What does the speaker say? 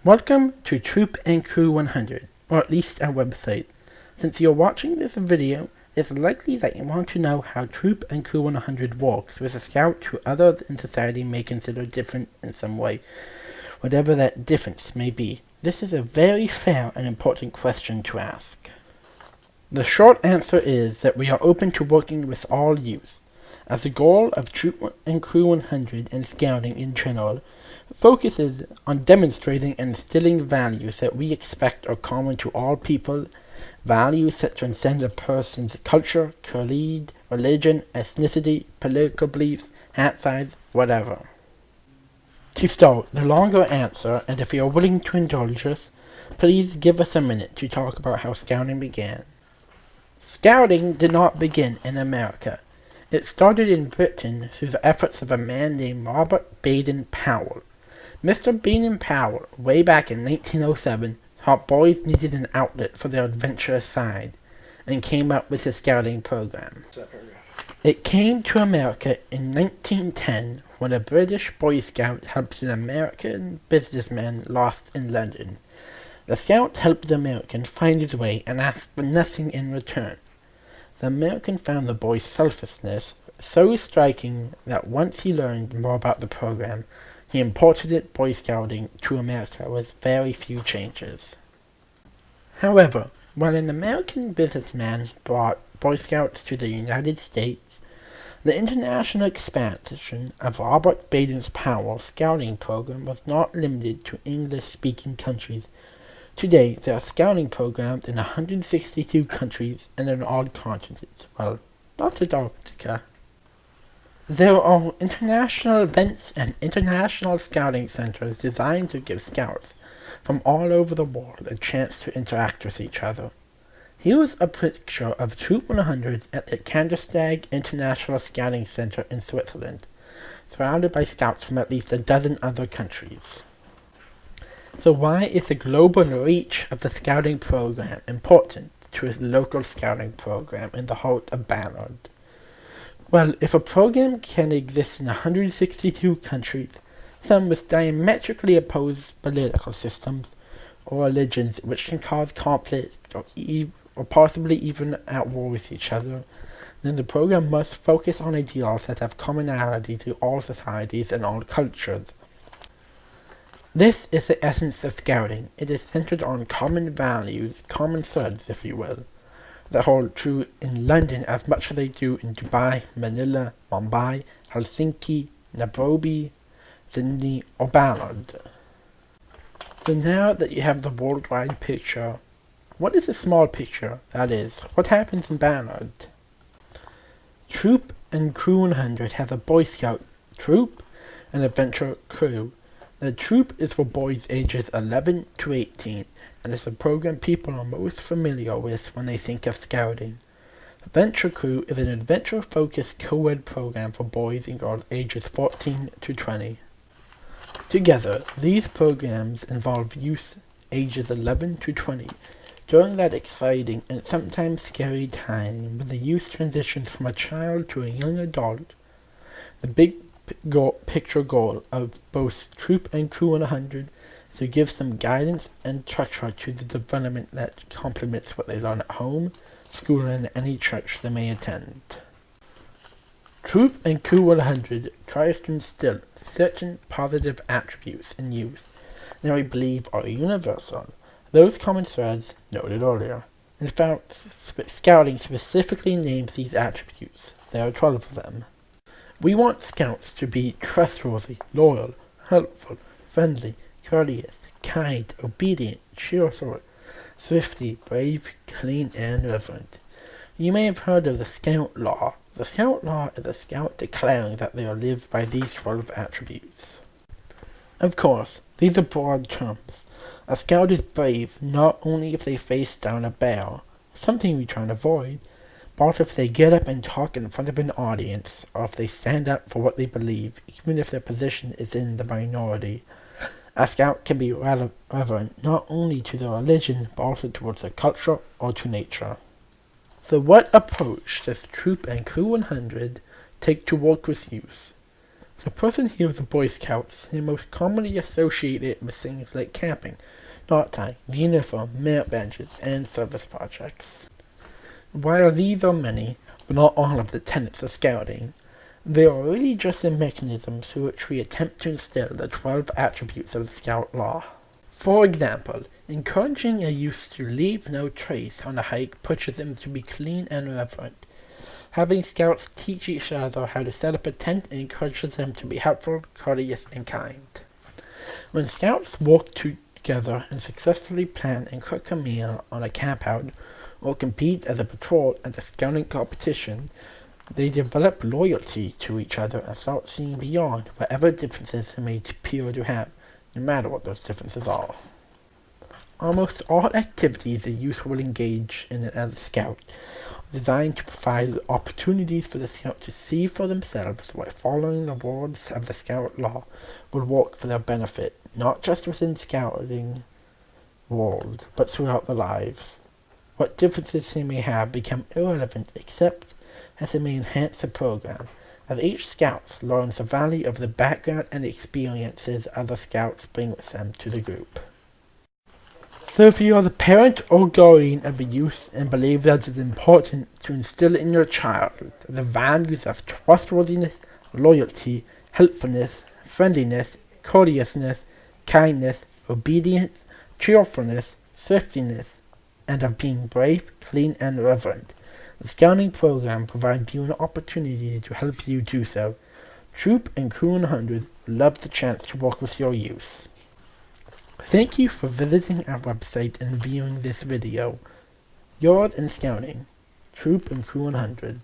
Welcome to Troop and Crew 100, or at least our website. Since you're watching this video, it's likely that you want to know how Troop and Crew 100 works with a scout who others in society may consider different in some way, whatever that difference may be. This is a very fair and important question to ask. The short answer is that we are open to working with all youth, as the goal of Troop and Crew 100 and scouting in general focuses on demonstrating and instilling values that we expect are common to all people, values that transcend a person's culture, creed, religion, ethnicity, political beliefs, hat size, whatever. To start, the longer answer, and if you are willing to indulge us, please give us a minute to talk about how scouting began. Scouting did not begin in America. It started in Britain through the efforts of a man named Robert Baden-Powell. Mr. Baden-Powell, way back in 1907, thought boys needed an outlet for their adventurous side, and came up with the scouting program. It came to America in 1910 when a British Boy Scout helped an American businessman lost in London. The Scout helped the American find his way and asked for nothing in return. The American found the boy's selflessness so striking that once he learned more about the program, he imported it Boy Scouting to America with very few changes. However, when an American businessman brought Boy Scouts to the United States, the international expansion of Robert Baden-Powell's scouting program was not limited to English-speaking countries. Today, there are scouting programs in 162 countries and on all continents. Well, not Antarctica. There are international events and international scouting centers designed to give scouts from all over the world a chance to interact with each other. Here is a picture of Troop 100 at the Kandersteg International Scouting Center in Switzerland, surrounded by scouts from at least a dozen other countries. So why is the global reach of the scouting program important to a local scouting program in the heart of Ballard? Well, if a program can exist in 162 countries, some with diametrically opposed political systems or religions which can cause conflict or possibly even at war with each other, then the program must focus on ideals that have commonality to all societies and all cultures. This is the essence of scouting. It is centered on common values, common threads, if you will, that hold true in London as much as they do in Dubai, Manila, Mumbai, Helsinki, Nairobi, Sydney, or Ballard. So now that you have the worldwide picture, what is the small picture, that is, what happens in Ballard? Troop and Crew 100 has a Boy Scout troop and adventure crew. The troop is for boys ages 11 to 18, and is a program people are most familiar with when they think of scouting. Adventure Crew is an adventure-focused co-ed program for boys and girls ages 14 to 20. Together, these programs involve youth ages 11 to 20 during that exciting and sometimes scary time when the youth transitions from a child to a young adult. The big picture goal of both Troop and Crew 100 is to give some guidance and structure to the development that complements what they learn at home, school, and any church they may attend. Troop and Crew 100 tries to instill certain positive attributes in youth that we believe are universal, those common threads noted earlier. In fact, scouting specifically names these attributes. There are 12 of them. We want scouts to be trustworthy, loyal, helpful, friendly, courteous, kind, obedient, cheerful, thrifty, brave, clean, and reverent. You may have heard of the Scout Law. The Scout Law is a scout declaring that they are lived by these 12 attributes. Of course, these are broad terms. A scout is brave not only if they face down a bear, something we try to avoid, but if they get up and talk in front of an audience, or if they stand up for what they believe, even if their position is in the minority. A scout can be reverent not only to their religion, but also towards their culture or to nature. So what approach does Troop and Crew 100 take to work with youth? The person here is the Boy Scouts. They're most commonly associated with things like camping, knot tying, the uniform, merit badges, and service projects. While these are many, but not all of the tenets of Scouting, they are really just the mechanisms through which we attempt to instill the 12 attributes of the Scout Law. For example, encouraging a youth to leave no trace on a hike pushes them to be clean and reverent. Having Scouts teach each other how to set up a tent encourages them to be helpful, courteous, and kind. When Scouts work together and successfully plan and cook a meal on a campout, or compete as a patrol at a scouting competition, they develop loyalty to each other and start seeing beyond whatever differences they may appear to have, no matter what those differences are. Almost all activities the youth will engage in as a scout are designed to provide opportunities for the scout to see for themselves why following the rules of the Scout Law will work for their benefit, not just within scouting world, but throughout their lives. What differences they may have become irrelevant except as they may enhance the program, as each scout learns the value of the background and experiences other scouts bring with them to the group. So if you are the parent or guardian of a youth and believe that it is important to instill in your child the values of trustworthiness, loyalty, helpfulness, friendliness, courteousness, kindness, obedience, cheerfulness, thriftiness, and of being brave, clean, and reverent, the Scouting program provides you an opportunity to help you do so. Troop and Crew 100 love the chance to work with your youth. Thank you for visiting our website and viewing this video. Yours in Scouting, Troop and Crew 100.